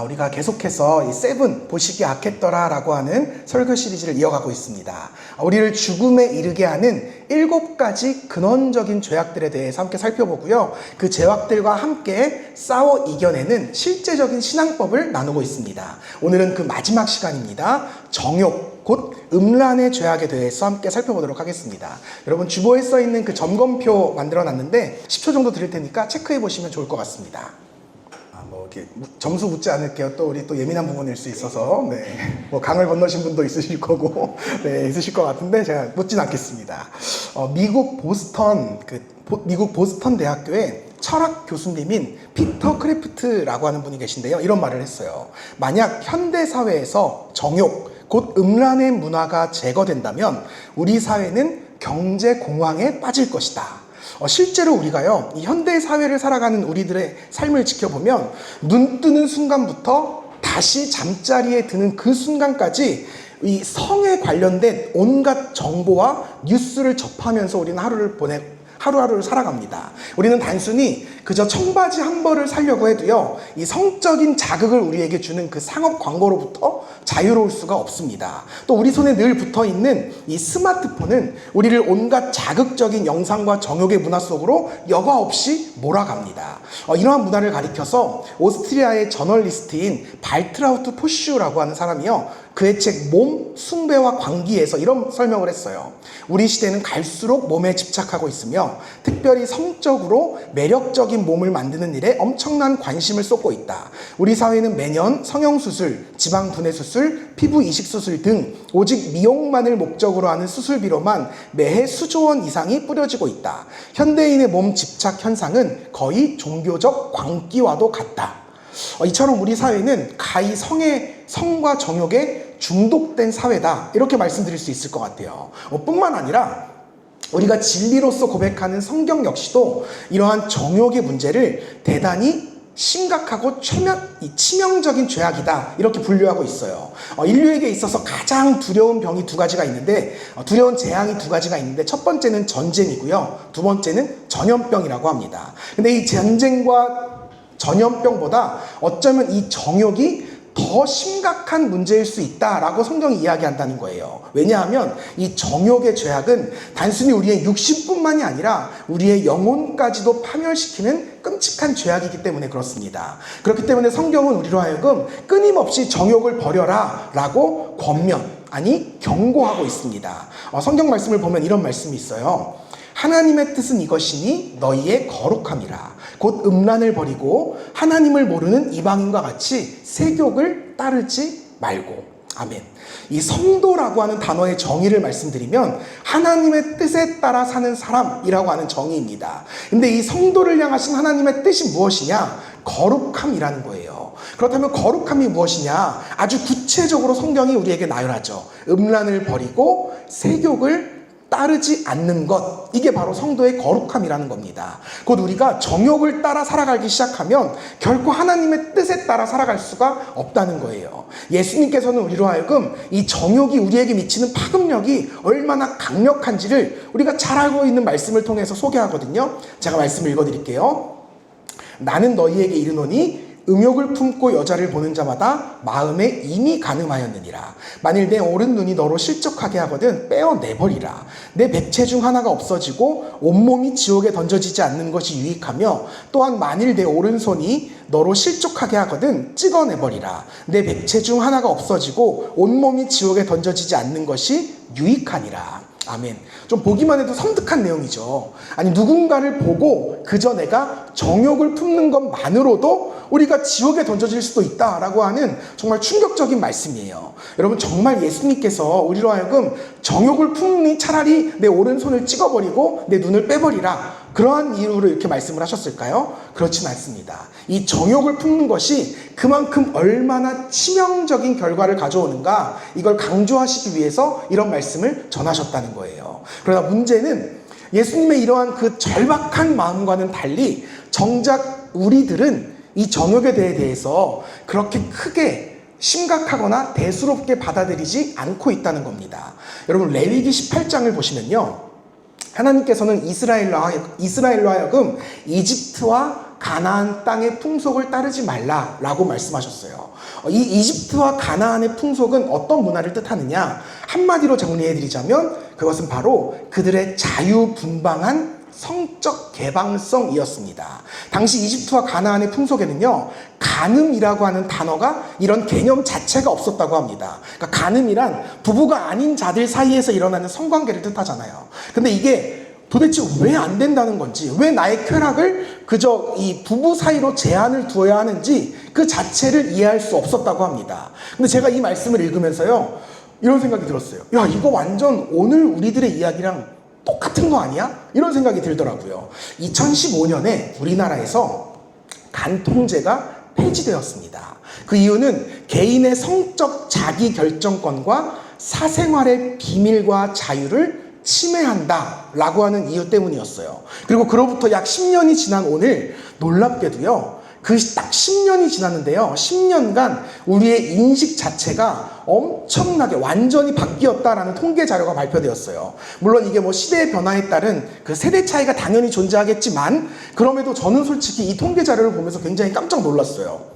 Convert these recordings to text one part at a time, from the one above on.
우리가 계속해서 이 세븐 보시기 악했더라 라고 하는 설교 시리즈를 이어가고 있습니다. 우리를 죽음에 이르게 하는 7가지 근원적인 죄악들에 대해서 함께 살펴보고요. 그 죄악들과 함께 싸워 이겨내는 실제적인 신앙법을 나누고 있습니다. 오늘은 그 마지막 시간입니다. 정욕, 곧 음란의 죄악에 대해서 함께 살펴보도록 하겠습니다. 여러분 주보에 써있는 그 점검표 만들어 놨는데 10초 정도 드릴 테니까 체크해 보시면 좋을 것 같습니다. 이렇게 점수 묻지 않을게요. 또 우리 또 예민한 부분일 수 있어서 강을 건너신 분도 있으실 거고 있으실 것 같은데 제가 묻진 않겠습니다. 미국 보스턴 대학교의 철학 교수님인 피터 크래프트라고 하는 분이 계신데요. 이런 말을 했어요. 만약 현대 사회에서 정욕, 곧 음란의 문화가 제거된다면 우리 사회는 경제 공황에 빠질 것이다. 실제로 우리가요, 이 현대 사회를 살아가는 우리들의 삶을 지켜보면 눈 뜨는 순간부터 다시 잠자리에 드는 그 순간까지 이 성에 관련된 온갖 정보와 뉴스를 접하면서 우리는 하루하루를 살아갑니다. 우리는 단순히 그저 청바지 한 벌을 사려고 해도요, 이 성적인 자극을 우리에게 주는 그 상업 광고로부터 자유로울 수가 없습니다. 또 우리 손에 늘 붙어 있는 이 스마트폰은 우리를 온갖 자극적인 영상과 정욕의 문화 속으로 여과 없이 몰아갑니다. 이러한 문화를 가리켜서 오스트리아의 저널리스트인 발트라우트 포슈라고 하는 사람이요, 그의 책 몸, 숭배와 광기에서 이런 설명을 했어요. 우리 시대는 갈수록 몸에 집착하고 있으며 특별히 성적으로 매력적인 몸을 만드는 일에 엄청난 관심을 쏟고 있다. 우리 사회는 매년 성형수술, 지방분해수술, 피부 이식수술 등 오직 미용만을 목적으로 하는 수술비로만 매해 수조 원 이상이 뿌려지고 있다. 현대인의 몸 집착 현상은 거의 종교적 광기와도 같다. 이처럼 우리 사회는 가히 성과 정욕에 중독된 사회다, 이렇게 말씀드릴 수 있을 것 같아요. 뿐만 아니라 우리가 진리로서 고백하는 성경 역시도 이러한 정욕의 문제를 대단히 심각하고 치명적인 죄악이다, 이렇게 분류하고 있어요. 인류에게 있어서 가장 두려운 병이 2가지가 있는데, 두려운 재앙이 2가지가 있는데, 첫 번째는 전쟁이고요, 두 번째는 전염병이라고 합니다. 근데 이 전쟁과 전염병보다 어쩌면 이 정욕이 더 심각한 문제일 수 있다라고 성경이 이야기한다는 거예요. 왜냐하면 이 정욕의 죄악은 단순히 우리의 육신뿐만이 아니라 우리의 영혼까지도 파멸시키는 끔찍한 죄악이기 때문에 그렇습니다. 그렇기 때문에 성경은 우리로 하여금 끊임없이 정욕을 버려라 라고 경고하고 있습니다. 성경 말씀을 보면 이런 말씀이 있어요. 하나님의 뜻은 이것이니 너희의 거룩함이라. 곧 음란을 버리고 하나님을 모르는 이방인과 같이 세욕을 따르지 말고. 아멘. 이 성도라고 하는 단어의 정의를 말씀드리면 하나님의 뜻에 따라 사는 사람이라고 하는 정의입니다. 근데 이 성도를 향하신 하나님의 뜻이 무엇이냐? 거룩함이라는 거예요. 그렇다면 거룩함이 무엇이냐? 아주 구체적으로 성경이 우리에게 나열하죠. 음란을 버리고 세욕을 따르지 않는 것, 이게 바로 성도의 거룩함이라는 겁니다. 곧 우리가 정욕을 따라 살아가기 시작하면 결코 하나님의 뜻에 따라 살아갈 수가 없다는 거예요. 예수님께서는 우리로 하여금 이 정욕이 우리에게 미치는 파급력이 얼마나 강력한지를 우리가 잘 알고 있는 말씀을 통해서 소개하거든요. 제가 말씀을 읽어드릴게요. 나는 너희에게 이르노니 음욕을 품고 여자를 보는 자마다 마음에 이미 간음하였느니라. 만일 내 오른 눈이 너로 실족하게 하거든 빼어내버리라. 내 백체 중 하나가 없어지고 온몸이 지옥에 던져지지 않는 것이 유익하며, 또한 만일 내 오른손이 너로 실족하게 하거든 찍어내버리라. 내 백체 중 하나가 없어지고 온몸이 지옥에 던져지지 않는 것이 유익하니라. 아멘. 좀 보기만 해도 섬뜩한 내용이죠. 아니, 누군가를 보고 그저 내가 정욕을 품는 것만으로도 우리가 지옥에 던져질 수도 있다라고 하는 정말 충격적인 말씀이에요. 여러분, 정말 예수님께서 우리로 하여금 정욕을 품니 차라리 내 오른손을 찍어버리고 내 눈을 빼버리라, 그러한 이유로 이렇게 말씀을 하셨을까요? 그렇진 않습니다. 이 정욕을 품는 것이 그만큼 얼마나 치명적인 결과를 가져오는가, 이걸 강조하시기 위해서 이런 말씀을 전하셨다는 거예요. 그러나 문제는 예수님의 이러한 그 절박한 마음과는 달리 정작 우리들은 이 정욕에 대해서 그렇게 크게 심각하거나 대수롭게 받아들이지 않고 있다는 겁니다. 여러분, 레위기 18장을 보시면요, 하나님께서는 이스라엘로 하여금 이집트와 가나안 땅의 풍속을 따르지 말라라고 말씀하셨어요. 이 이집트와 가나안의 풍속은 어떤 문화를 뜻하느냐? 한마디로 정리해드리자면 그것은 바로 그들의 자유분방한 성적 개방성이었습니다. 당시 이집트와 가나안의 풍속에는요, 간음이라고 하는 단어가 이런 개념 자체가 없었다고 합니다. 그러니까 간음이란 부부가 아닌 자들 사이에서 일어나는 성관계를 뜻하잖아요. 근데 이게 도대체 왜 안 된다는 건지, 왜 나의 쾌락을 그저 이 부부 사이로 제한을 두어야 하는지 그 자체를 이해할 수 없었다고 합니다. 근데 제가 이 말씀을 읽으면서요, 이런 생각이 들었어요. 야, 이거 완전 오늘 우리들의 이야기랑 똑같은 거 아니야? 이런 생각이 들더라고요. 2015년에 우리나라에서 간통죄가 폐지되었습니다. 그 이유는 개인의 성적 자기결정권과 사생활의 비밀과 자유를 침해한다라고 하는 이유 때문이었어요. 그리고 그로부터 약 10년이 지난 오늘 놀랍게도요, 그 딱 10년이 지났는데요, 10년간 우리의 인식 자체가 엄청나게 완전히 바뀌었다라는 통계 자료가 발표되었어요. 물론 이게 뭐 시대의 변화에 따른 그 세대 차이가 당연히 존재하겠지만, 그럼에도 저는 솔직히 이 통계 자료를 보면서 굉장히 깜짝 놀랐어요.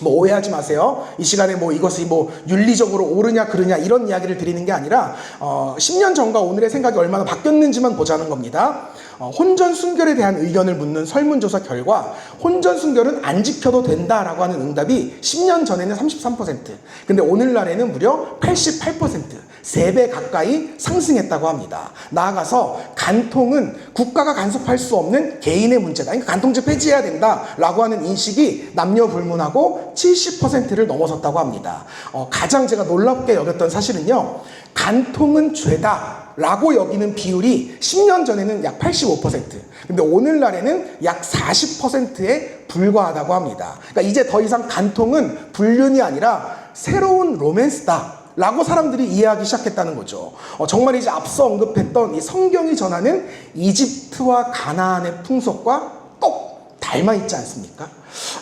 뭐 오해하지 마세요. 이 시간에 뭐 이것이 뭐 윤리적으로 옳으냐 그르냐 이런 이야기를 드리는 게 아니라 10년 전과 오늘의 생각이 얼마나 바뀌었는지만 보자는 겁니다. 혼전 순결에 대한 의견을 묻는 설문조사 결과 혼전 순결은 안 지켜도 된다라고 하는 응답이 10년 전에는 33%, 근데 오늘날에는 무려 88%, 3배 가까이 상승했다고 합니다. 나아가서 간통은 국가가 간섭할 수 없는 개인의 문제다. 그러니까 간통죄 폐지해야 된다라고 하는 인식이 남녀 불문하고 70%를 넘어섰다고 합니다. 가장 제가 놀랍게 여겼던 사실은요, 간통은 죄다 라고 여기는 비율이 10년 전에는 약 85%, 근데 오늘날에는 약 40%에 불과하다고 합니다. 그러니까 이제 더 이상 간통은 불륜이 아니라 새로운 로맨스다 라고 사람들이 이해하기 시작했다는 거죠. 정말 이제 앞서 언급했던 이 성경이 전하는 이집트와 가나안의 풍속과 똑 닮아있지 않습니까?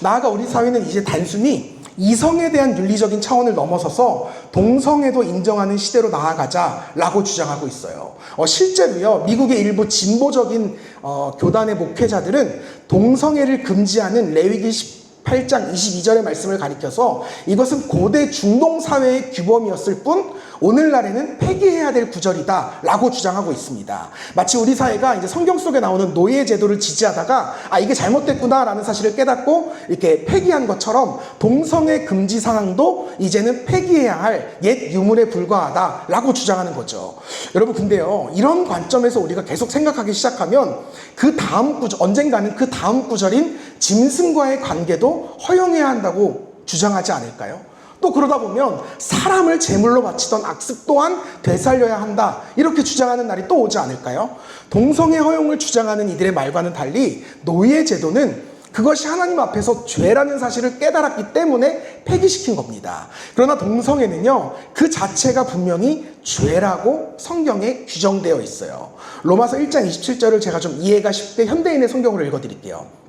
나아가 우리 사회는 이제 단순히 이성에 대한 윤리적인 차원을 넘어서서 동성애도 인정하는 시대로 나아가자라고 주장하고 있어요. 실제로요, 미국의 일부 진보적인 교단의 목회자들은 동성애를 금지하는 레위기 18장 22절의 말씀을 가리켜서 이것은 고대 중동 사회의 규범이었을 뿐 오늘날에는 폐기해야 될 구절이다 라고 주장하고 있습니다. 마치 우리 사회가 이제 성경 속에 나오는 노예 제도를 지지하다가 이게 잘못됐구나 라는 사실을 깨닫고 이렇게 폐기한 것처럼 동성애 금지 상황도 이제는 폐기해야 할 옛 유물에 불과하다 라고 주장하는 거죠. 여러분, 근데요, 이런 관점에서 우리가 계속 생각하기 시작하면 그 다음 구절, 언젠가는 그 다음 구절인 짐승과의 관계도 허용해야 한다고 주장하지 않을까요? 또 그러다 보면 사람을 제물로 바치던 악습 또한 되살려야 한다, 이렇게 주장하는 날이 또 오지 않을까요? 동성애 허용을 주장하는 이들의 말과는 달리 노예 제도는 그것이 하나님 앞에서 죄라는 사실을 깨달았기 때문에 폐기시킨 겁니다. 그러나 동성애는요, 그 자체가 분명히 죄라고 성경에 규정되어 있어요. 로마서 1장 27절을 제가 좀 이해가 쉽게 현대인의 성경으로 읽어드릴게요.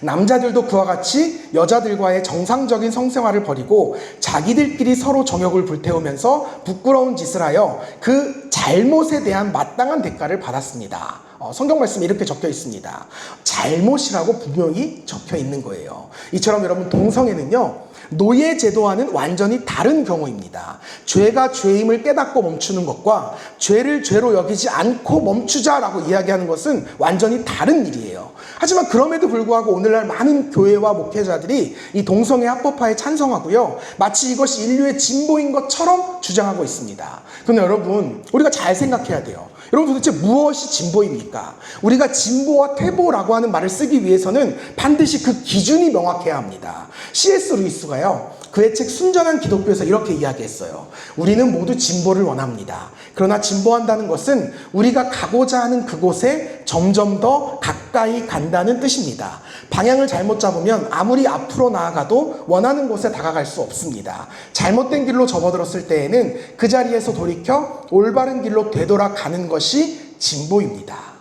남자들도 그와 같이 여자들과의 정상적인 성생활을 벌이고 자기들끼리 서로 정욕을 불태우면서 부끄러운 짓을 하여 그 잘못에 대한 마땅한 대가를 받았습니다. 성경 말씀에 이렇게 적혀 있습니다. 잘못이라고 분명히 적혀 있는 거예요. 이처럼 여러분, 동성애는요, 노예 제도와는 완전히 다른 경우입니다. 죄가 죄임을 깨닫고 멈추는 것과 죄를 죄로 여기지 않고 멈추자라고 이야기하는 것은 완전히 다른 일이에요. 하지만 그럼에도 불구하고 오늘날 많은 교회와 목회자들이 이 동성애 합법화에 찬성하고요, 마치 이것이 인류의 진보인 것처럼 주장하고 있습니다. 그런데 여러분, 우리가 잘 생각해야 돼요. 여러분, 도대체 무엇이 진보입니까? 우리가 진보와 퇴보라고 하는 말을 쓰기 위해서는 반드시 그 기준이 명확해야 합니다. C.S. 루이스가요, 그의 책 순전한 기독교에서 이렇게 이야기했어요. 우리는 모두 진보를 원합니다. 그러나 진보한다는 것은 우리가 가고자 하는 그곳에 점점 더 가까이 간다는 뜻입니다. 방향을 잘못 잡으면 아무리 앞으로 나아가도 원하는 곳에 다가갈 수 없습니다. 잘못된 길로 접어들었을 때에는 그 자리에서 돌이켜 올바른 길로 되돌아가는 것이 진보입니다.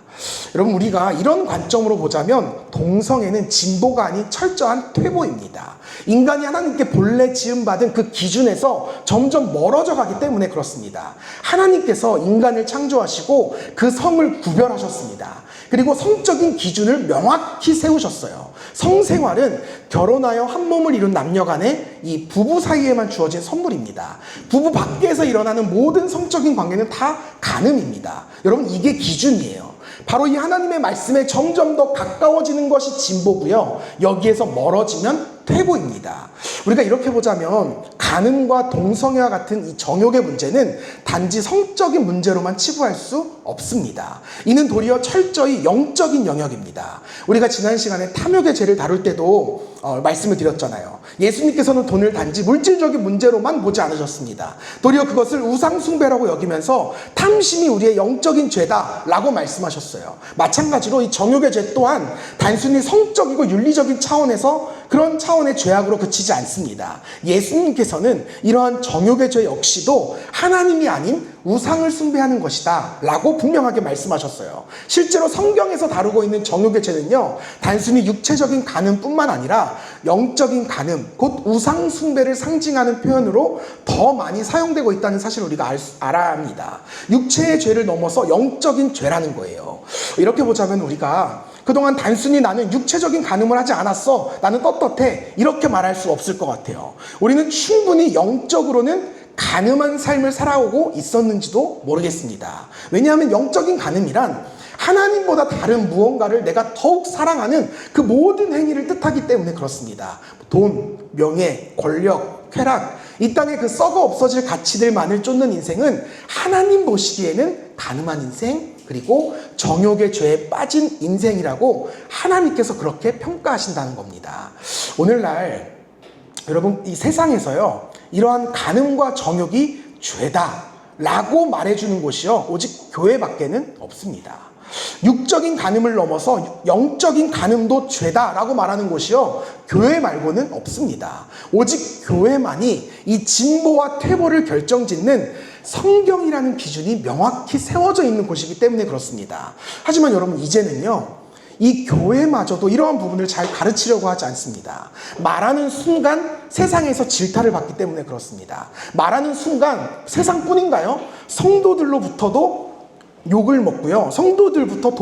여러분, 우리가 이런 관점으로 보자면 동성애는 진보가 아닌 철저한 퇴보입니다. 인간이 하나님께 본래 지음받은 그 기준에서 점점 멀어져 가기 때문에 그렇습니다. 하나님께서 인간을 창조하시고 그 성을 구별하셨습니다. 그리고 성적인 기준을 명확히 세우셨어요. 성생활은 결혼하여 한 몸을 이룬 남녀 간의 이 부부 사이에만 주어진 선물입니다. 부부 밖에서 일어나는 모든 성적인 관계는 다 간음입니다. 여러분, 이게 기준이에요. 바로 이 하나님의 말씀에 점점 더 가까워지는 것이 진보고요. 여기에서 멀어지면 퇴보입니다. 우리가 이렇게 보자면 간음과 동성애와 같은 이 정욕의 문제는 단지 성적인 문제로만 치부할 수 없습니다. 이는 도리어 철저히 영적인 영역입니다. 우리가 지난 시간에 탐욕의 죄를 다룰 때도 말씀을 드렸잖아요. 예수님께서는 돈을 단지 물질적인 문제로만 보지 않으셨습니다. 도리어 그것을 우상숭배라고 여기면서 탐심이 우리의 영적인 죄다라고 말씀하셨어요. 마찬가지로 이 정욕의 죄 또한 단순히 성적이고 윤리적인 차원에서 그런 차원의 죄악으로 그치지 않습니다. 예수님께서는 이러한 정욕의 죄 역시도 하나님이 아닌 우상을 숭배하는 것이다 라고 분명하게 말씀하셨어요. 실제로 성경에서 다루고 있는 정욕의 죄는요, 단순히 육체적인 간음뿐만 아니라 영적인 간음, 곧 우상 숭배를 상징하는 표현으로 더 많이 사용되고 있다는 사실을 우리가 알아야 합니다. 육체의 죄를 넘어서 영적인 죄라는 거예요. 이렇게 보자면 우리가 그동안 단순히 나는 육체적인 간음을 하지 않았어, 나는 떳떳해, 이렇게 말할 수 없을 것 같아요. 우리는 충분히 영적으로는 간음한 삶을 살아오고 있었는지도 모르겠습니다. 왜냐하면 영적인 간음이란 하나님보다 다른 무언가를 내가 더욱 사랑하는 그 모든 행위를 뜻하기 때문에 그렇습니다. 돈, 명예, 권력, 쾌락, 이 땅에 그 썩어 없어질 가치들만을 쫓는 인생은 하나님 보시기에는 간음한 인생, 그리고 정욕의 죄에 빠진 인생이라고 하나님께서 그렇게 평가하신다는 겁니다. 오늘날 여러분, 이 세상에서요, 이러한 간음과 정욕이 죄다라고 말해주는 곳이요, 오직 교회밖에는 없습니다. 육적인 간음을 넘어서 영적인 간음도 죄다라고 말하는 곳이요, 교회 말고는 없습니다. 오직 교회만이 이 진보와 퇴보를 결정짓는 성경이라는 기준이 명확히 세워져 있는 곳이기 때문에 그렇습니다. 하지만 여러분, 이제는요, 이 교회마저도 이러한 부분을 잘 가르치려고 하지 않습니다. 말하는 순간 세상에서 질타를 받기 때문에 그렇습니다. 말하는 순간 세상뿐인가요? 성도들로부터도 욕을 먹고요, 성도들부터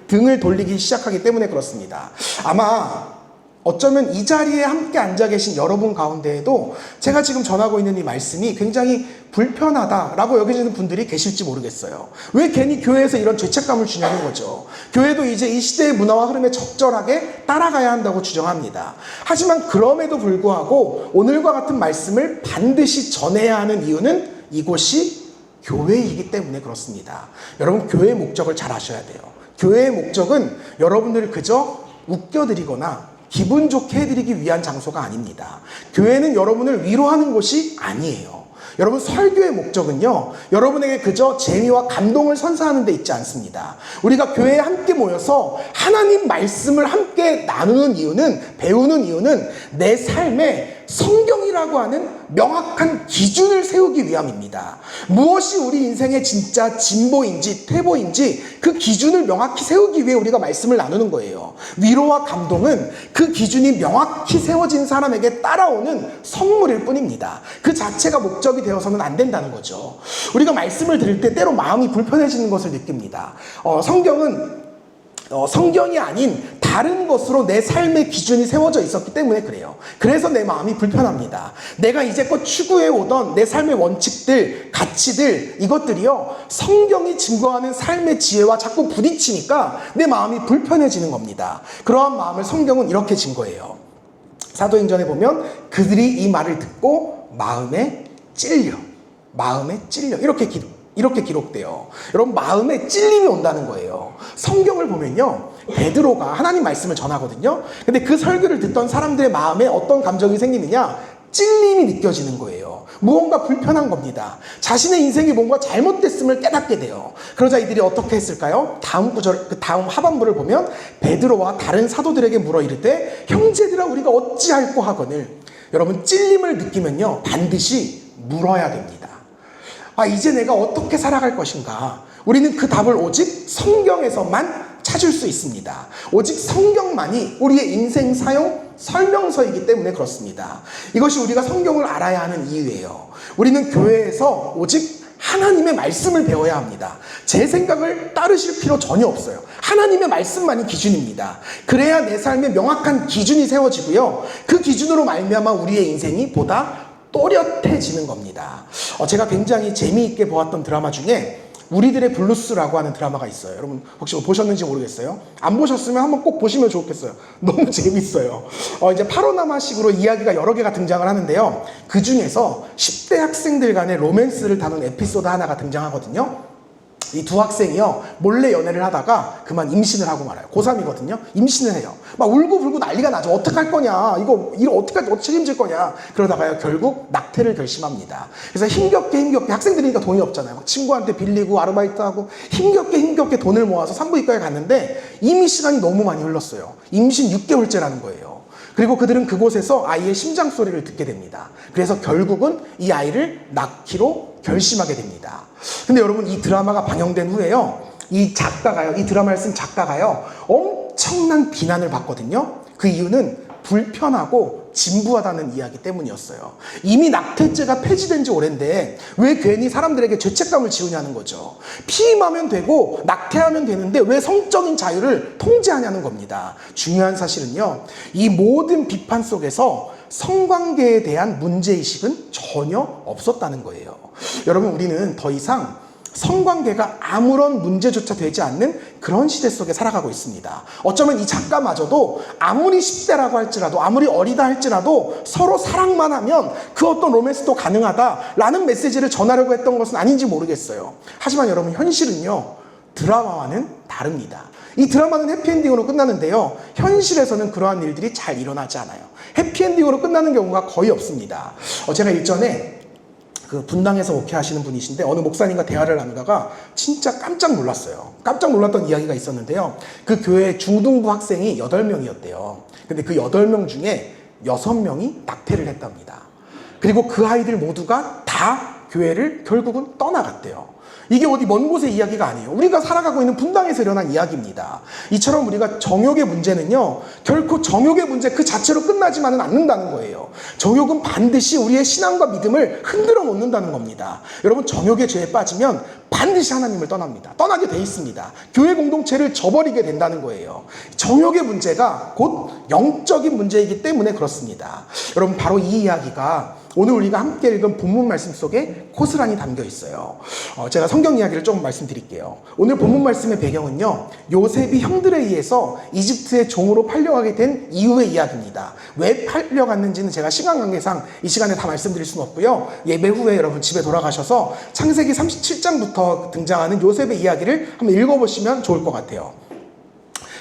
등을 돌리기 시작하기 때문에 그렇습니다. 아마 어쩌면 이 자리에 함께 앉아 계신 여러분 가운데에도 제가 지금 전하고 있는 이 말씀이 굉장히 불편하다라고 여기시는 분들이 계실지 모르겠어요. 왜 괜히 교회에서 이런 죄책감을 주냐는 거죠. 교회도 이제 이 시대의 문화와 흐름에 적절하게 따라가야 한다고 주장합니다. 하지만 그럼에도 불구하고 오늘과 같은 말씀을 반드시 전해야 하는 이유는 이곳이 교회이기 때문에 그렇습니다. 여러분, 교회의 목적을 잘 아셔야 돼요. 교회의 목적은 여러분들을 그저 웃겨드리거나 기분 좋게 해드리기 위한 장소가 아닙니다. 교회는 여러분을 위로하는 곳이 아니에요. 여러분, 설교의 목적은요, 여러분에게 그저 재미와 감동을 선사하는 데 있지 않습니다. 우리가 교회에 함께 모여서 하나님 말씀을 함께 나누는 이유는, 배우는 이유는 내 삶에 성경이라고 하는 명확한 기준을 세우기 위함입니다. 무엇이 우리 인생의 진짜 진보인지 퇴보인지 그 기준을 명확히 세우기 위해 우리가 말씀을 나누는 거예요. 위로와 감동은 그 기준이 명확히 세워진 사람에게 따라오는 선물일 뿐입니다. 그 자체가 목적이 되어서는 안 된다는 거죠. 우리가 말씀을 들을 때 때로 마음이 불편해지는 것을 느낍니다. 성경이 아닌 다른 것으로 내 삶의 기준이 세워져 있었기 때문에 그래요. 그래서 내 마음이 불편합니다. 내가 이제껏 추구해오던 내 삶의 원칙들, 가치들, 이것들이요, 성경이 증거하는 삶의 지혜와 자꾸 부딪히니까 내 마음이 불편해지는 겁니다. 그러한 마음을 성경은 이렇게 증거해요. 사도행전에 보면 그들이 이 말을 듣고 마음에 찔려 이렇게 기록돼요. 여러분, 마음에 찔림이 온다는 거예요. 성경을 보면요, 베드로가 하나님 말씀을 전하거든요. 근데 그 설교를 듣던 사람들의 마음에 어떤 감정이 생기느냐? 찔림이 느껴지는 거예요. 무언가 불편한 겁니다. 자신의 인생이 뭔가 잘못됐음을 깨닫게 돼요. 그러자 이들이 어떻게 했을까요? 다음 하반부를 보면 베드로와 다른 사도들에게 물어 이르되 형제들아 우리가 어찌할꼬 하거늘. 여러분, 찔림을 느끼면요, 반드시 물어야 됩니다. 이제 내가 어떻게 살아갈 것인가? 우리는 그 답을 오직 성경에서만 찾을 수 있습니다. 오직 성경만이 우리의 인생 사용 설명서이기 때문에 그렇습니다. 이것이 우리가 성경을 알아야 하는 이유예요. 우리는 교회에서 오직 하나님의 말씀을 배워야 합니다. 제 생각을 따르실 필요 전혀 없어요. 하나님의 말씀만이 기준입니다. 그래야 내 삶에 명확한 기준이 세워지고요. 그 기준으로 말미암아 우리의 인생이 보다 또렷해지는 겁니다. 제가 굉장히 재미있게 보았던 드라마 중에 우리들의 블루스라고 하는 드라마가 있어요. 여러분 혹시 보셨는지 모르겠어요. 안 보셨으면 한번 꼭 보시면 좋겠어요. 너무 재밌어요. 이제 파노라마식으로 이야기가 여러 개가 등장을 하는데요. 그 중에서 10대 학생들 간의 로맨스를 다룬 에피소드 하나가 등장하거든요. 이 두 학생이요, 몰래 연애를 하다가 그만 임신을 하고 말아요. 고3이거든요. 임신을 해요. 막 울고불고 난리가 나죠. 어떡할 거냐. 이거 어떻게 책임질 거냐. 그러다가요, 결국 낙태를 결심합니다. 그래서 힘겹게 학생들이니까 돈이 없잖아요. 친구한테 빌리고 아르바이트하고 힘겹게 돈을 모아서 산부인과에 갔는데 이미 시간이 너무 많이 흘렀어요. 임신 6개월째라는 거예요. 그리고 그들은 그곳에서 아이의 심장 소리를 듣게 됩니다. 그래서 결국은 이 아이를 낳기로 결심하게 됩니다. 근데 여러분, 이 드라마가 방영된 후에요, 이 드라마를 쓴 작가가요, 엄청난 비난을 받거든요. 그 이유는 불편하고 진부하다는 이야기 때문이었어요. 이미 낙태죄가 폐지된 지 오랜데 왜 괜히 사람들에게 죄책감을 지우냐는 거죠. 피임하면 되고 낙태하면 되는데 왜 성적인 자유를 통제하냐는 겁니다. 중요한 사실은요, 이 모든 비판 속에서 성관계에 대한 문제의식은 전혀 없었다는 거예요. 여러분, 우리는 더 이상 성관계가 아무런 문제조차 되지 않는 그런 시대 속에 살아가고 있습니다. 어쩌면 이 작가마저도 아무리 10대라고 할지라도, 아무리 어리다 할지라도 서로 사랑만 하면 그 어떤 로맨스도 가능하다라는 메시지를 전하려고 했던 것은 아닌지 모르겠어요. 하지만 여러분, 현실은요, 드라마와는 다릅니다. 이 드라마는 해피엔딩으로 끝나는데요, 현실에서는 그러한 일들이 잘 일어나지 않아요. 해피엔딩으로 끝나는 경우가 거의 없습니다. 제가 일전에 그 분당에서 목회하시는 분이신데 어느 목사님과 대화를 나누다가 진짜 깜짝 놀랐어요. 깜짝 놀랐던 이야기가 있었는데요. 그 교회 중등부 학생이 8명이었대요. 근데 그 8명 중에 6명이 낙태를 했답니다. 그리고 그 아이들 모두가 다 교회를 결국은 떠나갔대요. 이게 어디 먼 곳의 이야기가 아니에요. 우리가 살아가고 있는 분당에서 일어난 이야기입니다. 이처럼 우리가 정욕의 문제는요, 결코 정욕의 문제 그 자체로 끝나지만은 않는다는 거예요. 정욕은 반드시 우리의 신앙과 믿음을 흔들어 놓는다는 겁니다. 여러분, 정욕의 죄에 빠지면 반드시 하나님을 떠납니다. 떠나게 돼 있습니다. 교회 공동체를 저버리게 된다는 거예요. 정욕의 문제가 곧 영적인 문제이기 때문에 그렇습니다. 여러분, 바로 이 이야기가 오늘 우리가 함께 읽은 본문 말씀 속에 고스란히 담겨 있어요. 제가 성경 이야기를 조금 말씀드릴게요. 오늘 본문 말씀의 배경은요, 요셉이 형들에 의해서 이집트의 종으로 팔려가게 된 이후의 이야기입니다. 왜 팔려갔는지는 제가 시간 관계상 이 시간에 다 말씀드릴 수는 없고요. 예배 후에 여러분 집에 돌아가셔서 창세기 37장부터 등장하는 요셉의 이야기를 한번 읽어보시면 좋을 것 같아요.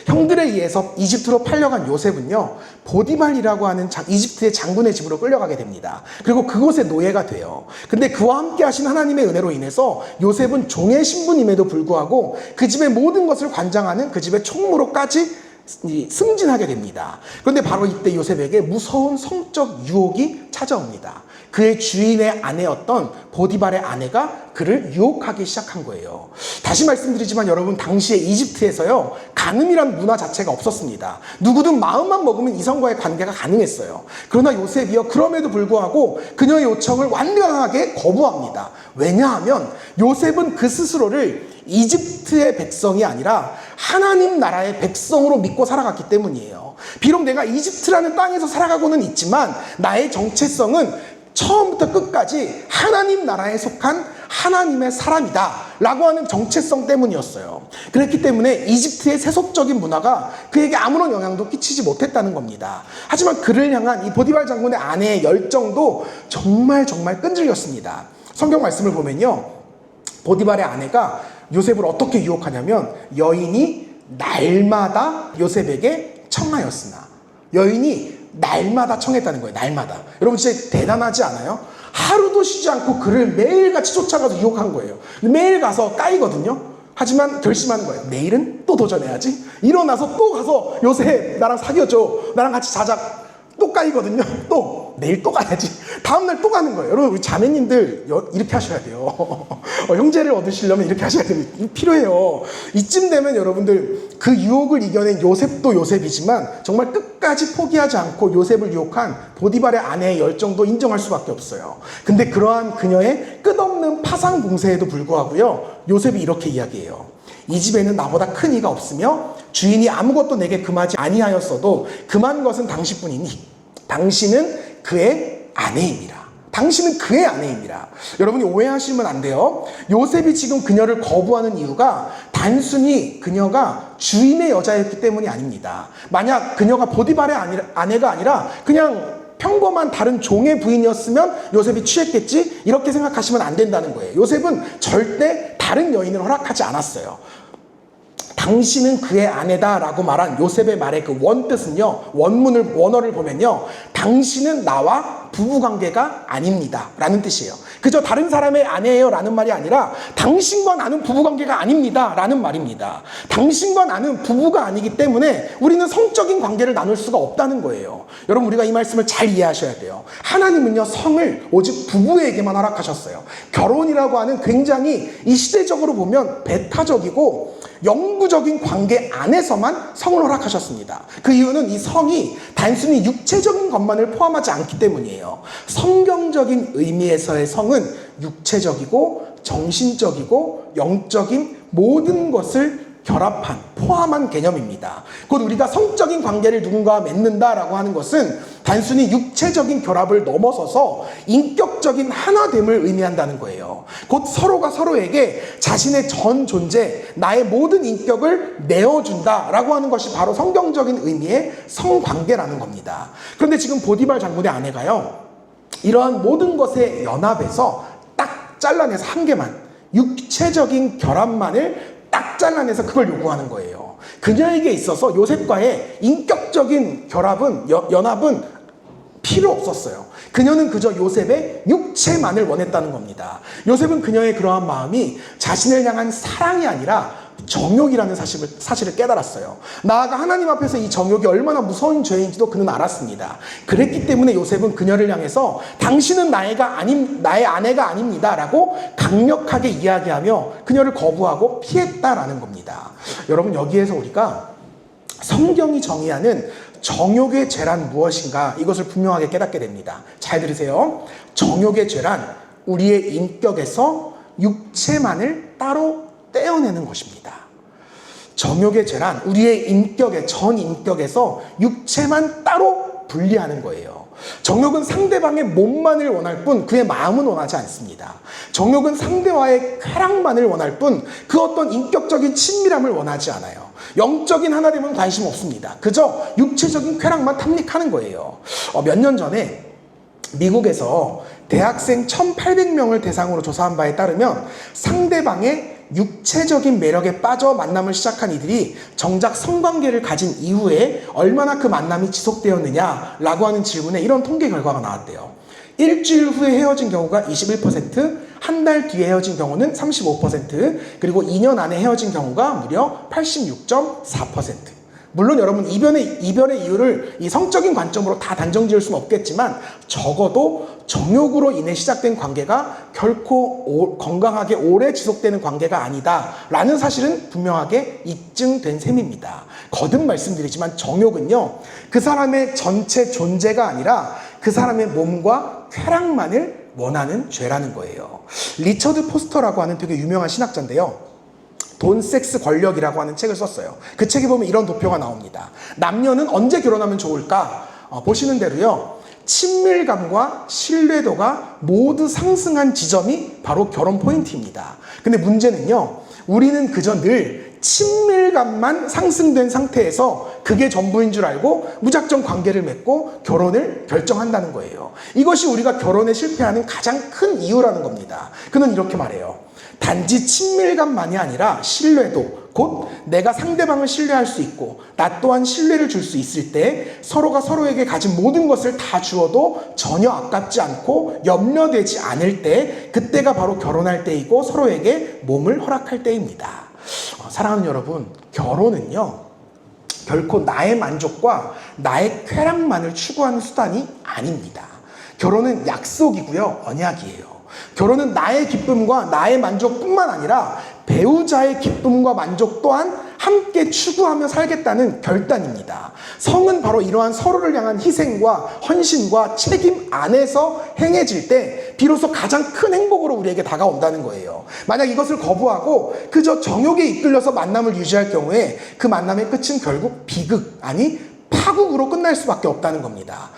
형들에 의해서 이집트로 팔려간 요셉은요, 보디발이라고 하는 이집트의 장군의 집으로 끌려가게 됩니다. 그리고 그곳에 노예가 돼요. 근데 그와 함께 하신 하나님의 은혜로 인해서 요셉은 종의 신분임에도 불구하고 그 집의 모든 것을 관장하는 그 집의 총무로까지 승진하게 됩니다. 그런데 바로 이때 요셉에게 무서운 성적 유혹이 찾아옵니다. 그의 주인의 아내였던 보디발의 아내가 그를 유혹하기 시작한 거예요. 다시 말씀드리지만 여러분, 당시에 이집트에서요, 간음이란 문화 자체가 없었습니다. 누구든 마음만 먹으면 이성과의 관계가 가능했어요. 그러나 요셉이요, 그럼에도 불구하고 그녀의 요청을 완강하게 거부합니다. 왜냐하면 요셉은 그 스스로를 이집트의 백성이 아니라 하나님 나라의 백성으로 믿고 살아갔기 때문이에요. 비록 내가 이집트라는 땅에서 살아가고는 있지만 나의 정체성은 처음부터 끝까지 하나님 나라에 속한 하나님의 사람이다 라고 하는 정체성 때문이었어요. 그렇기 때문에 이집트의 세속적인 문화가 그에게 아무런 영향도 끼치지 못했다는 겁니다. 하지만 그를 향한 이 보디발 장군의 아내의 열정도 정말 끈질겼습니다. 성경 말씀을 보면요, 보디발의 아내가 요셉을 어떻게 유혹하냐면, 여인이 날마다 요셉에게 청하였으나, 여인이 날마다 청했다는 거예요. 날마다. 여러분, 진짜 대단하지 않아요? 하루도 쉬지 않고 그를 매일같이 쫓아가서 유혹한 거예요. 매일 가서 까이거든요. 하지만 결심하는 거예요. 내일은 또 도전해야지. 일어나서 또 가서 요셉 나랑 사귀어줘, 나랑 같이 자자. 또 까이거든요. 또 내일 또 가야지. 다음날 또 가는 거예요. 여러분, 우리 자매님들 이렇게 하셔야 돼요. 형제를 얻으시려면 이렇게 하셔야 됩니다. 필요해요. 이쯤 되면 여러분들 그 유혹을 이겨낸 요셉도 요셉이지만 정말 끝까지 포기하지 않고 요셉을 유혹한 보디발의 아내의 열정도 인정할 수밖에 없어요. 근데 그러한 그녀의 끝없는 파상 봉쇄에도 불구하고요, 요셉이 이렇게 이야기해요. 이 집에는 나보다 큰 이가 없으며 주인이 아무것도 내게 금하지 아니하였어도 금한 것은 당신뿐이니 당신은 그의 아내입니다. 당신은 그의 아내입니다. 여러분이 오해하시면 안 돼요. 요셉이 지금 그녀를 거부하는 이유가 단순히 그녀가 주인의 여자였기 때문이 아닙니다. 만약 그녀가 보디발의 아내가 아니라 그냥 평범한 다른 종의 부인이었으면 요셉이 취했겠지? 이렇게 생각하시면 안 된다는 거예요. 요셉은 절대 다른 여인을 허락하지 않았어요. 당신은 그의 아내다라고 말한 요셉의 말의 그 원뜻은요, 원어를 보면요, 당신은 나와 부부관계가 아닙니다 라는 뜻이에요. 그저 다른 사람의 아내예요 라는 말이 아니라 당신과 나는 부부관계가 아닙니다 라는 말입니다. 당신과 나는 부부가 아니기 때문에 우리는 성적인 관계를 나눌 수가 없다는 거예요. 여러분, 우리가 이 말씀을 잘 이해하셔야 돼요. 하나님은요, 성을 오직 부부에게만 허락하셨어요. 결혼이라고 하는 굉장히 이 시대적으로 보면 배타적이고 영구적인 관계 안에서만 성을 허락하셨습니다. 그 이유는 이 성이 단순히 육체적인 것만을 포함하지 않기 때문이에요. 성경적인 의미에서의 성은 육체적이고 정신적이고 영적인 모든 것을 결합한, 포함한 개념입니다. 곧 우리가 성적인 관계를 누군가와 맺는다라고 하는 것은 단순히 육체적인 결합을 넘어서서 인격적인 하나됨을 의미한다는 거예요. 곧 서로가 서로에게 자신의 전 존재, 나의 모든 인격을 내어준다라고 하는 것이 바로 성경적인 의미의 성관계라는 겁니다. 그런데 지금 보디발 장군의 아내가요, 이러한 모든 것의 연합에서 딱 잘라내서 한 개만, 육체적인 결합만을 딱 잘라내서 그걸 요구하는 거예요. 그녀에게 있어서 요셉과의 인격적인 연합은 필요 없었어요. 그녀는 그저 요셉의 육체만을 원했다는 겁니다. 요셉은 그녀의 그러한 마음이 자신을 향한 사랑이 아니라 정욕이라는 사실을 깨달았어요. 나아가 하나님 앞에서 이 정욕이 얼마나 무서운 죄인지도 그는 알았습니다. 그랬기 때문에 요셉은 그녀를 향해서 당신은 나의 아내가 아닙니다 라고 강력하게 이야기하며 그녀를 거부하고 피했다라는 겁니다. 여러분, 여기에서 우리가 성경이 정의하는 정욕의 죄란 무엇인가, 이것을 분명하게 깨닫게 됩니다. 잘 들으세요. 정욕의 죄란 우리의 인격에서 육체만을 따로 떼어내는 것입니다. 정욕의 죄란 우리의 전 인격에서 육체만 따로 분리하는 거예요. 정욕은 상대방의 몸만을 원할 뿐 그의 마음은 원하지 않습니다. 정욕은 상대와의 쾌락만을 원할 뿐 그 어떤 인격적인 친밀함을 원하지 않아요. 영적인 하나됨은 관심 없습니다. 그저 육체적인 쾌락만 탐닉하는 거예요. 몇 년 전에 미국에서 대학생 1,800명을 대상으로 조사한 바에 따르면 상대방의 육체적인 매력에 빠져 만남을 시작한 이들이 정작 성관계를 가진 이후에 얼마나 그 만남이 지속되었느냐라고 하는 질문에 이런 통계 결과가 나왔대요. 일주일 후에 헤어진 경우가 21%, 한 달 뒤에 헤어진 경우는 35%, 그리고 2년 안에 헤어진 경우가 무려 86.4%. 물론 여러분, 이별의 이유를 이 성적인 관점으로 다 단정 지을 수는 없겠지만 적어도 정욕으로 인해 시작된 관계가 결코 건강하게 오래 지속되는 관계가 아니다라는 사실은 분명하게 입증된 셈입니다. 거듭 말씀드리지만 정욕은요, 그 사람의 전체 존재가 아니라 그 사람의 몸과 쾌락만을 원하는 죄라는 거예요. 리처드 포스터라고 하는 되게 유명한 신학자인데요, 돈, 섹스, 권력이라고 하는 책을 썼어요. 그 책에 보면 이런 도표가 나옵니다. 남녀는 언제 결혼하면 좋을까? 보시는 대로요, 친밀감과 신뢰도가 모두 상승한 지점이 바로 결혼 포인트입니다. 근데 문제는요, 우리는 그저 늘 친밀감만 상승된 상태에서 그게 전부인 줄 알고 무작정 관계를 맺고 결혼을 결정한다는 거예요. 이것이 우리가 결혼에 실패하는 가장 큰 이유라는 겁니다. 그는 이렇게 말해요. 단지 친밀감만이 아니라 신뢰도, 곧 내가 상대방을 신뢰할 수 있고 나 또한 신뢰를 줄 수 있을 때 서로가 서로에게 가진 모든 것을 다 주어도 전혀 아깝지 않고 염려되지 않을 때, 그때가 바로 결혼할 때이고 서로에게 몸을 허락할 때입니다. 사랑하는 여러분, 결혼은요, 결코 나의 만족과 나의 쾌락만을 추구하는 수단이 아닙니다. 결혼은 약속이고요, 언약이에요. 결혼은 나의 기쁨과 나의 만족뿐만 아니라 배우자의 기쁨과 만족 또한 함께 추구하며 살겠다는 결단입니다. 성은 바로 이러한 서로를 향한 희생과 헌신과 책임 안에서 행해질 때 비로소 가장 큰 행복으로 우리에게 다가온다는 거예요. 만약 이것을 거부하고 그저 정욕에 이끌려서 만남을 유지할 경우에 그 만남의 끝은 결국 비극, 아니 파국으로 끝날 수밖에 없다는 겁니다.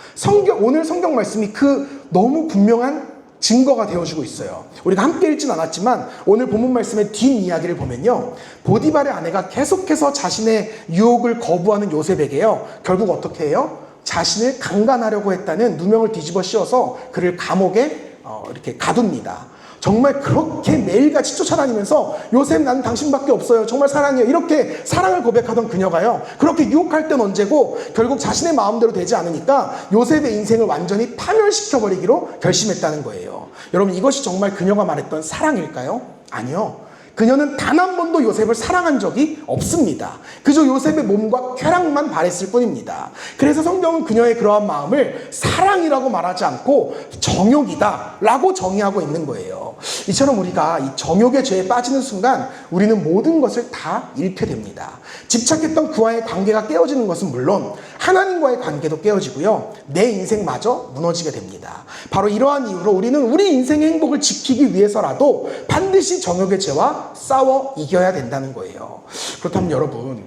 오늘 성경 말씀이 그 너무 분명한 증거가 되어주고 있어요. 우리가 함께 읽진 않았지만 오늘 본문 말씀의 뒷이야기를 보면요, 보디발의 아내가 계속해서 자신의 유혹을 거부하는 요셉에게요, 결국 어떻게 해요? 자신을 강간하려고 했다는 누명을 뒤집어 씌워서 그를 감옥에 이렇게 가둡니다. 정말 그렇게 매일같이 쫓아다니면서 요셉, 나는 당신밖에 없어요, 정말 사랑해요, 이렇게 사랑을 고백하던 그녀가요, 그렇게 유혹할 땐 언제고 결국 자신의 마음대로 되지 않으니까 요셉의 인생을 완전히 파멸시켜버리기로 결심했다는 거예요. 여러분, 이것이 정말 그녀가 말했던 사랑일까요? 아니요. 그녀는 단 한 번도 요셉을 사랑한 적이 없습니다. 그저 요셉의 몸과 쾌락만 바랬을 뿐입니다. 그래서 성경은 그녀의 그러한 마음을 사랑이라고 말하지 않고 정욕이다 라고 정의하고 있는 거예요. 이처럼 우리가 이 정욕의 죄에 빠지는 순간 우리는 모든 것을 다 잃게 됩니다. 집착했던 그와의 관계가 깨어지는 것은 물론 하나님과의 관계도 깨어지고요, 내 인생마저 무너지게 됩니다. 바로 이러한 이유로 우리는 우리 인생의 행복을 지키기 위해서라도 반드시 정욕의 죄와 싸워 이겨야 된다는 거예요. 그렇다면 여러분,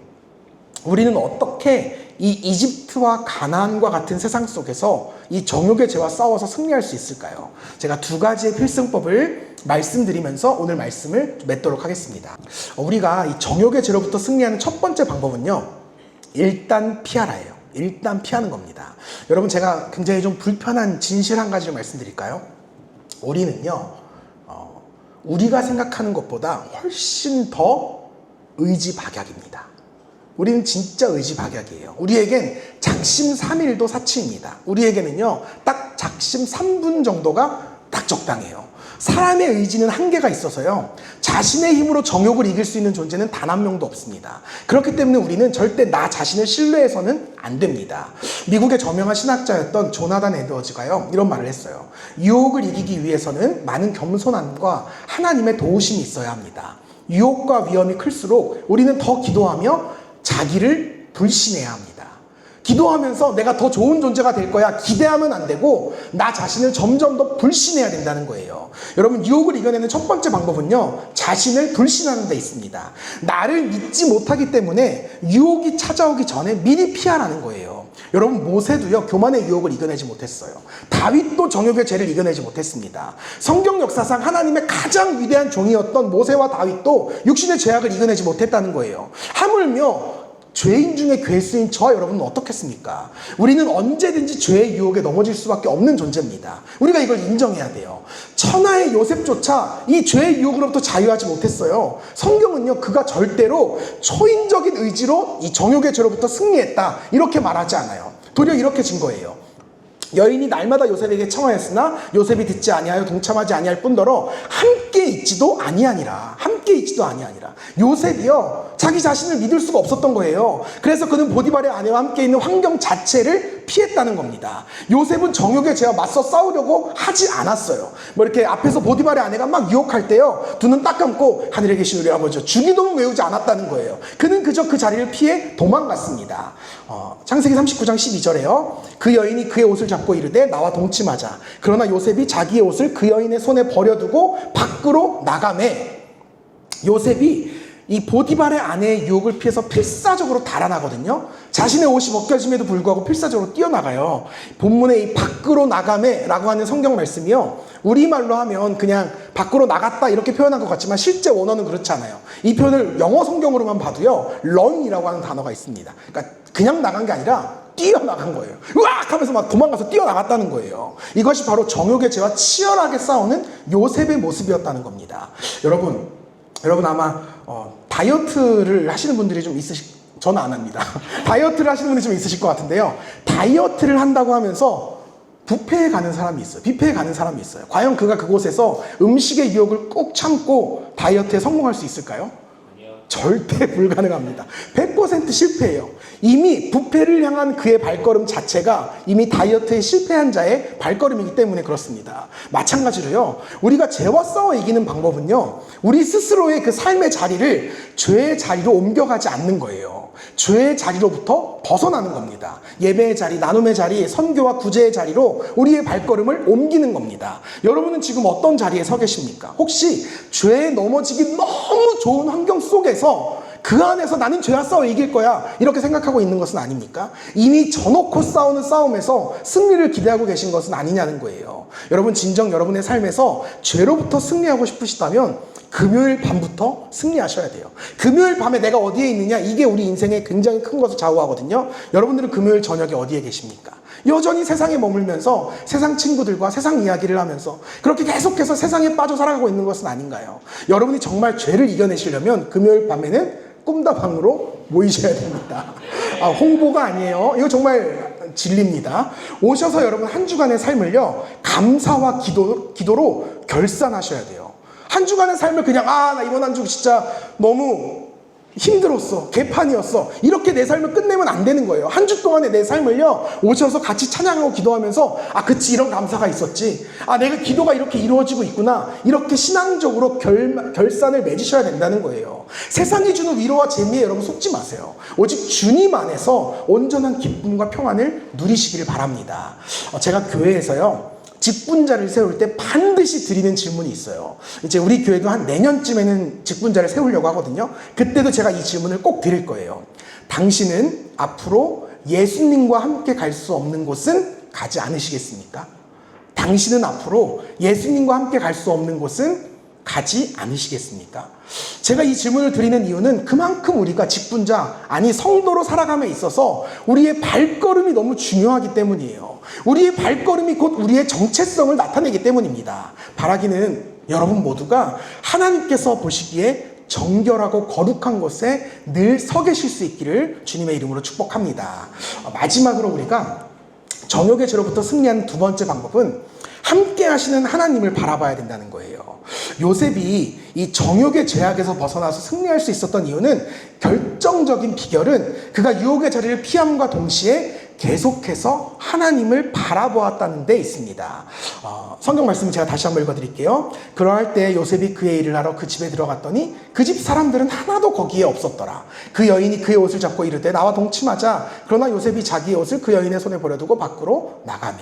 우리는 어떻게 이 이집트와 가나안과 같은 세상 속에서 이 정욕의 죄와 싸워서 승리할 수 있을까요? 제가 두 가지의 필승법을 말씀드리면서 오늘 말씀을 맺도록 하겠습니다. 우리가 이 정욕의 죄로부터 승리하는 첫 번째 방법은요, 일단 피하라예요. 일단 피하는 겁니다. 여러분, 제가 굉장히 좀 불편한 진실 한 가지를 말씀드릴까요? 우리는요, 우리가 생각하는 것보다 훨씬 더 의지박약입니다. 우리는 진짜 의지박약이에요. 우리에겐 작심 3일도 사치입니다. 우리에게는요, 딱 작심 3분 정도가 딱 적당해요. 사람의 의지는 한계가 있어서요, 자신의 힘으로 정욕을 이길 수 있는 존재는 단 한 명도 없습니다. 그렇기 때문에 우리는 절대 나 자신을 신뢰해서는 안 됩니다. 미국의 저명한 신학자였던 조나단 에드워즈가요, 이런 말을 했어요. 유혹을 이기기 위해서는 많은 겸손함과 하나님의 도우심이 있어야 합니다. 유혹과 위험이 클수록 우리는 더 기도하며 자기를 불신해야 합니다. 기도하면서 내가 더 좋은 존재가 될 거야 기대하면 안 되고 나 자신을 점점 더 불신해야 된다는 거예요. 여러분, 유혹을 이겨내는 첫 번째 방법은요, 자신을 불신하는 데 있습니다. 나를 믿지 못하기 때문에 유혹이 찾아오기 전에 미리 피하라는 거예요. 여러분, 모세도요, 교만의 유혹을 이겨내지 못했어요. 다윗도 정욕의 죄를 이겨내지 못했습니다. 성경 역사상 하나님의 가장 위대한 종이었던 모세와 다윗도 육신의 죄악을 이겨내지 못했다는 거예요. 하물며 죄인 중에 괴수인 저와 여러분은 어떻겠습니까? 우리는 언제든지 죄의 유혹에 넘어질 수밖에 없는 존재입니다. 우리가 이걸 인정해야 돼요. 천하의 요셉조차 이 죄의 유혹으로부터 자유하지 못했어요. 성경은요, 그가 절대로 초인적인 의지로 이 정욕의 죄로부터 승리했다 이렇게 말하지 않아요. 도리어 이렇게 증거해요. 여인이 날마다 요셉에게 청하였으나 요셉이 듣지 아니하여 동참하지 아니할 뿐더러 함께 있지도 아니하니라. 함께 있지도 아니하니라. 요셉이요, 자기 자신을 믿을 수가 없었던 거예요. 그래서 그는 보디발의 아내와 함께 있는 환경 자체를 피했다는 겁니다. 요셉은 정욕의 죄와 맞서 싸우려고 하지 않았어요. 뭐 이렇게 앞에서 보디발의 아내가 막 유혹할 때요, 두 눈 딱 감고 하늘에 계신 우리 아버지 주기도문 외우지 않았다는 거예요. 그는 그저 그 자리를 피해 도망갔습니다. 창세기 39장 12절에요. 그 여인이 그의 옷을 잡고 이르되 나와 동침하자. 그러나 요셉이 자기의 옷을 그 여인의 손에 버려두고 밖으로 나가매. 요셉이 이 보디발의 아내의 유혹을 피해서 필사적으로 달아나거든요. 자신의 옷이 벗겨짐에도 불구하고 필사적으로 뛰어나가요. 본문의 이 밖으로 나가매 라고 하는 성경 말씀이요, 우리말로 하면 그냥 밖으로 나갔다 이렇게 표현한 것 같지만 실제 원어는 그렇지 않아요. 이 표현을 영어 성경으로만 봐도요, run이라고 하는 단어가 있습니다. 그러니까 그냥 나간 게 아니라 뛰어나간 거예요. 으악 하면서 막 도망가서 뛰어나갔다는 거예요. 이것이 바로 정욕의 죄와 치열하게 싸우는 요셉의 모습이었다는 겁니다. 여러분 아마 다이어트를 하시는 분들이 좀 저는 안 합니다. 다이어트를 하시는 분들이 좀 있으실 것 같은데요, 다이어트를 한다고 하면서 뷔페에 가는 사람이 있어요. 뷔페에 가는 사람이 있어요. 과연 그가 그곳에서 음식의 유혹을 꼭 참고 다이어트에 성공할 수 있을까요? 절대 불가능합니다. 100% 실패해요. 이미 부패를 향한 그의 발걸음 자체가 이미 다이어트에 실패한 자의 발걸음이기 때문에 그렇습니다. 마찬가지로요, 우리가 죄와 싸워 이기는 방법은요, 우리 스스로의 그 삶의 자리를 죄의 자리로 옮겨가지 않는 거예요. 죄의 자리로부터 벗어나는 겁니다. 예배의 자리, 나눔의 자리, 선교와 구제의 자리로 우리의 발걸음을 옮기는 겁니다. 여러분은 지금 어떤 자리에 서 계십니까? 혹시 죄에 넘어지기 너무 좋은 환경 속에서 그 안에서 나는 죄와 싸워 이길 거야 이렇게 생각하고 있는 것은 아닙니까? 이미 져놓고 싸우는 싸움에서 승리를 기대하고 계신 것은 아니냐는 거예요. 여러분, 진정 여러분의 삶에서 죄로부터 승리하고 싶으시다면 금요일 밤부터 승리하셔야 돼요. 금요일 밤에 내가 어디에 있느냐, 이게 우리 인생에 굉장히 큰 것을 좌우하거든요. 여러분들은 금요일 저녁에 어디에 계십니까? 여전히 세상에 머물면서 세상 친구들과 세상 이야기를 하면서 그렇게 계속해서 세상에 빠져 살아가고 있는 것은 아닌가요? 여러분이 정말 죄를 이겨내시려면 금요일 밤에는 꿈다방으로 모이셔야 됩니다. 홍보가 아니에요. 이거 정말 진리입니다. 오셔서 여러분 한 주간의 삶을요, 감사와 기도로 결산하셔야 돼요. 한 주간의 삶을 그냥 나 이번 한 주 진짜 너무 힘들었어, 개판이었어, 이렇게 내 삶을 끝내면 안 되는 거예요. 한 주 동안의 내 삶을요, 오셔서 같이 찬양하고 기도하면서 그치, 이런 감사가 있었지, 내가 기도가 이렇게 이루어지고 있구나, 이렇게 신앙적으로 결산을 맺으셔야 된다는 거예요. 세상이 주는 위로와 재미에 여러분 속지 마세요. 오직 주님 안에서 온전한 기쁨과 평안을 누리시기를 바랍니다. 제가 교회에서요, 직분자를 세울 때 반드시 드리는 질문이 있어요. 이제 우리 교회도 한 내년쯤에는 직분자를 세우려고 하거든요. 그때도 제가 이 질문을 꼭 드릴 거예요. 당신은 앞으로 예수님과 함께 갈 수 없는 곳은 가지 않으시겠습니까? 당신은 앞으로 예수님과 함께 갈 수 없는 곳은 가지 않으시겠습니까? 제가 이 질문을 드리는 이유는 그만큼 우리가 직분자, 성도로 살아감에 있어서 우리의 발걸음이 너무 중요하기 때문이에요. 우리의 발걸음이 곧 우리의 정체성을 나타내기 때문입니다. 바라기는 여러분 모두가 하나님께서 보시기에 정결하고 거룩한 곳에 늘 서 계실 수 있기를 주님의 이름으로 축복합니다. 마지막으로 우리가 정욕의 죄로부터 승리하는 두 번째 방법은 함께 하시는 하나님을 바라봐야 된다는 거예요. 요셉이 이 정욕의 죄악에서 벗어나서 승리할 수 있었던 이유는, 결정적인 비결은 그가 유혹의 자리를 피함과 동시에 계속해서 하나님을 바라보았다는 데 있습니다. 성경 말씀을 제가 다시 한번 읽어드릴게요. 그러할 때 요셉이 그의 일을 하러 그 집에 들어갔더니 그 집 사람들은 하나도 거기에 없었더라. 그 여인이 그의 옷을 잡고 이르되 나와 동침하자. 그러나 요셉이 자기의 옷을 그 여인의 손에 버려두고 밖으로 나가매.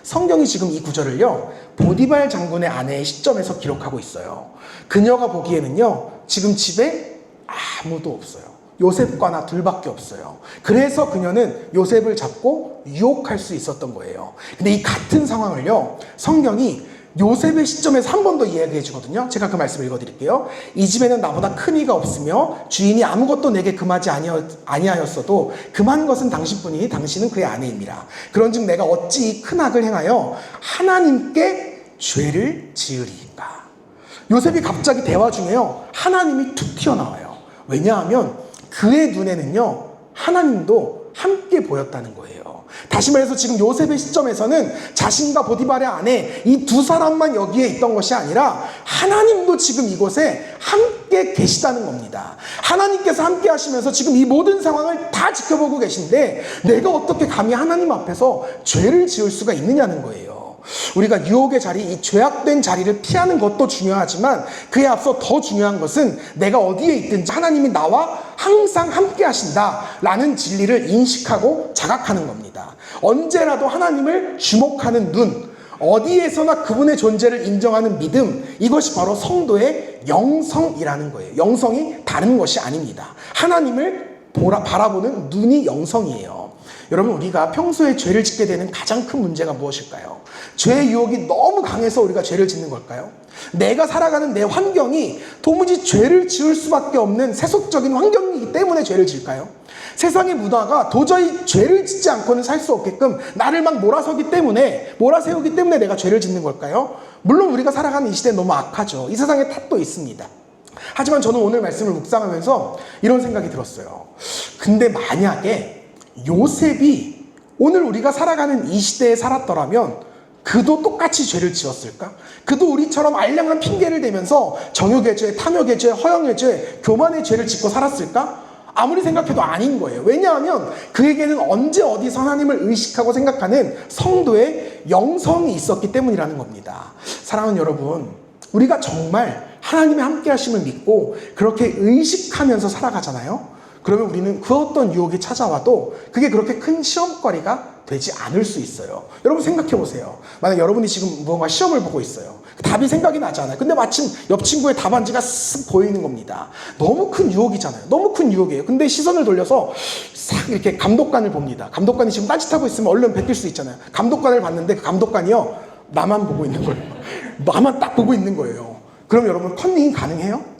성경이 지금 이 구절을요, 보디발 장군의 아내의 시점에서 기록하고 있어요. 그녀가 보기에는요, 지금 집에 아무도 없어요. 요셉과 나 둘밖에 없어요. 그래서 그녀는 요셉을 잡고 유혹할 수 있었던 거예요. 근데 이 같은 상황을요, 성경이 요셉의 시점에서 한 번 더 이야기해 주거든요. 제가 그 말씀을 읽어드릴게요. 이 집에는 나보다 큰 이가 없으며 주인이 아무것도 내게 금하지 아니하였어도 금한 것은 당신뿐이니 당신은 그의 아내입니다. 그런즉 내가 어찌 이 큰 악을 행하여 하나님께 죄를 지으리까. 요셉이 갑자기 대화 중에요, 하나님이 툭 튀어나와요. 왜냐하면 그의 눈에는요, 하나님도 함께 보였다는 거예요. 다시 말해서 지금 요셉의 시점에서는 자신과 보디발의 아내, 이 두 사람만 여기에 있던 것이 아니라 하나님도 지금 이곳에 함께 계시다는 겁니다. 하나님께서 함께 하시면서 지금 이 모든 상황을 다 지켜보고 계신데 내가 어떻게 감히 하나님 앞에서 죄를 지을 수가 있느냐는 거예요. 우리가 유혹의 자리, 이 죄악된 자리를 피하는 것도 중요하지만 그에 앞서 더 중요한 것은 내가 어디에 있든지 하나님이 나와 항상 함께 하신다라는 진리를 인식하고 자각하는 겁니다. 언제라도 하나님을 주목하는 눈, 어디에서나 그분의 존재를 인정하는 믿음, 이것이 바로 성도의 영성이라는 거예요. 영성이 다른 것이 아닙니다. 하나님을 바라보는 눈이 영성이에요. 여러분, 우리가 평소에 죄를 짓게 되는 가장 큰 문제가 무엇일까요? 죄의 유혹이 너무 강해서 우리가 죄를 짓는 걸까요? 내가 살아가는 내 환경이 도무지 죄를 지을 수밖에 없는 세속적인 환경이기 때문에 죄를 지을까요? 세상의 문화가 도저히 죄를 짓지 않고는 살 수 없게끔 나를 막 몰아세우기 때문에 내가 죄를 짓는 걸까요? 물론 우리가 살아가는 이 시대는 너무 악하죠. 이 세상에 탓도 있습니다. 하지만 저는 오늘 말씀을 묵상하면서 이런 생각이 들었어요. 근데 만약에 요셉이 오늘 우리가 살아가는 이 시대에 살았더라면 그도 똑같이 죄를 지었을까? 그도 우리처럼 알량한 핑계를 대면서 정욕의 죄, 탐욕의 죄, 허영의 죄, 교만의 죄를 짓고 살았을까? 아무리 생각해도 아닌 거예요. 왜냐하면 그에게는 언제 어디서 하나님을 의식하고 생각하는 성도의 영성이 있었기 때문이라는 겁니다. 사랑하는 여러분, 우리가 정말 하나님의 함께 하심을 믿고 그렇게 의식하면서 살아가잖아요. 그러면 우리는 그 어떤 유혹이 찾아와도 그게 그렇게 큰 시험거리가 되지 않을 수 있어요. 여러분 생각해 보세요. 만약 여러분이 지금 무언가 시험을 보고 있어요. 답이 생각이 나지 않아요. 근데 마침 옆 친구의 답안지가 쓱 보이는 겁니다. 너무 큰 유혹이잖아요. 너무 큰 유혹이에요. 근데 시선을 돌려서 싹 이렇게 감독관을 봅니다. 감독관이 지금 딴짓하고 있으면 얼른 베낄 수 있잖아요. 감독관을 봤는데 그 감독관이요, 나만 보고 있는 거예요. 나만 딱 보고 있는 거예요. 그럼 여러분 컨닝이 가능해요?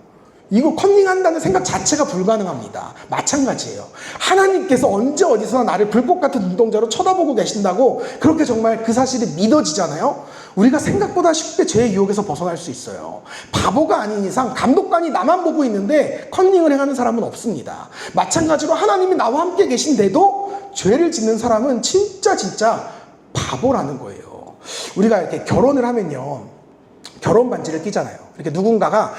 이거 컨닝한다는 생각 자체가 불가능합니다. 마찬가지예요. 하나님께서 언제 어디서나 나를 불꽃 같은 눈동자로 쳐다보고 계신다고 그렇게 정말 그 사실이 믿어지잖아요. 우리가 생각보다 쉽게 죄의 유혹에서 벗어날 수 있어요. 바보가 아닌 이상 감독관이 나만 보고 있는데 컨닝을 행하는 사람은 없습니다. 마찬가지로 하나님이 나와 함께 계신데도 죄를 짓는 사람은 진짜 바보라는 거예요. 우리가 이렇게 결혼을 하면요, 결혼 반지를 끼잖아요. 이렇게 누군가가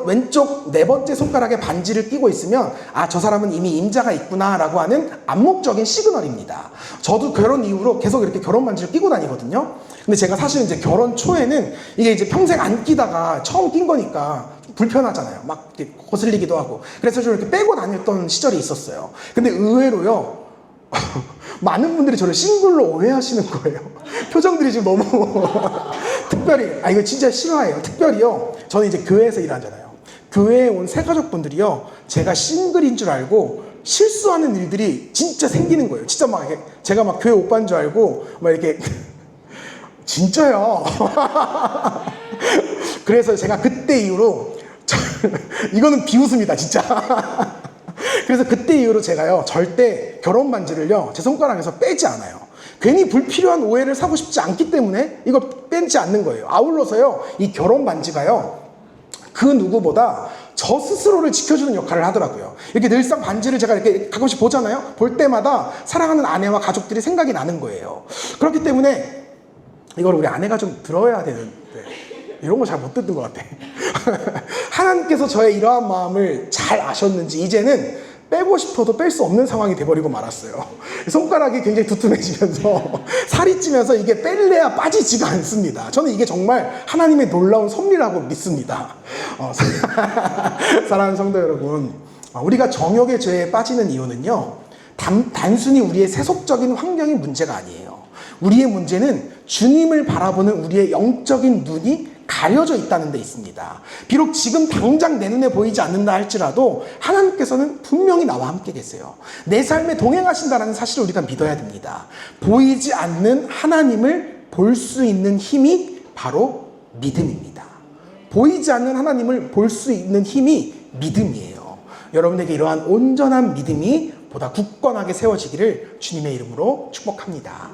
왼쪽 네 번째 손가락에 반지를 끼고 있으면 아, 저 사람은 이미 임자가 있구나라고 하는 암묵적인 시그널입니다. 저도 결혼 이후로 계속 이렇게 결혼 반지를 끼고 다니거든요. 근데 제가 사실 이제 결혼 초에는 이게 이제 평생 안 끼다가 처음 낀 거니까 좀 불편하잖아요. 막 이렇게 거슬리기도 하고. 그래서 좀 이렇게 빼고 다녔던 시절이 있었어요. 근데 의외로요, 많은 분들이 저를 싱글로 오해하시는 거예요. 표정들이 지금 너무 특별히, 이거 진짜 싫어해요. 특별히요, 저는 이제 교회에서 일하잖아요. 교회에 온 새가족분들이요, 제가 싱글인 줄 알고 실수하는 일들이 진짜 생기는 거예요. 진짜 막 이렇게 제가 막 교회 오빠인 줄 알고 막 이렇게 진짜요. 그래서 제가 그때 이후로 이거는 비웃음이다 진짜. 그래서 그때 이후로 제가요, 절대 결혼 반지를요 제 손가락에서 빼지 않아요. 괜히 불필요한 오해를 사고 싶지 않기 때문에 이거 빼지 않는 거예요. 아울러서요, 이 결혼 반지가요, 그 누구보다 저 스스로를 지켜주는 역할을 하더라고요. 이렇게 늘상 반지를 제가 이렇게 가끔씩 보잖아요. 볼 때마다 사랑하는 아내와 가족들이 생각이 나는 거예요. 그렇기 때문에 이걸 우리 아내가 좀 들어야 되는데 이런 거 잘 못 듣는 것 같아. 하나님께서 저의 이러한 마음을 잘 아셨는지 이제는 빼고 싶어도 뺄 수 없는 상황이 돼버리고 말았어요. 손가락이 굉장히 두툼해지면서 살이 찌면서 이게 뺄래야 빠지지가 않습니다. 저는 이게 정말 하나님의 놀라운 섭리라고 믿습니다. 사랑하는 성도 여러분, 우리가 정욕의 죄에 빠지는 이유는요, 단순히 우리의 세속적인 환경이 문제가 아니에요. 우리의 문제는 주님을 바라보는 우리의 영적인 눈이 가려져 있다는 데 있습니다. 비록 지금 당장 내 눈에 보이지 않는다 할지라도 하나님께서는 분명히 나와 함께 계세요. 내 삶에 동행하신다는 사실을 우리가 믿어야 됩니다. 보이지 않는 하나님을 볼 수 있는 힘이 바로 믿음입니다. 보이지 않는 하나님을 볼 수 있는 힘이 믿음이에요. 여러분에게 이러한 온전한 믿음이 보다 굳건하게 세워지기를 주님의 이름으로 축복합니다.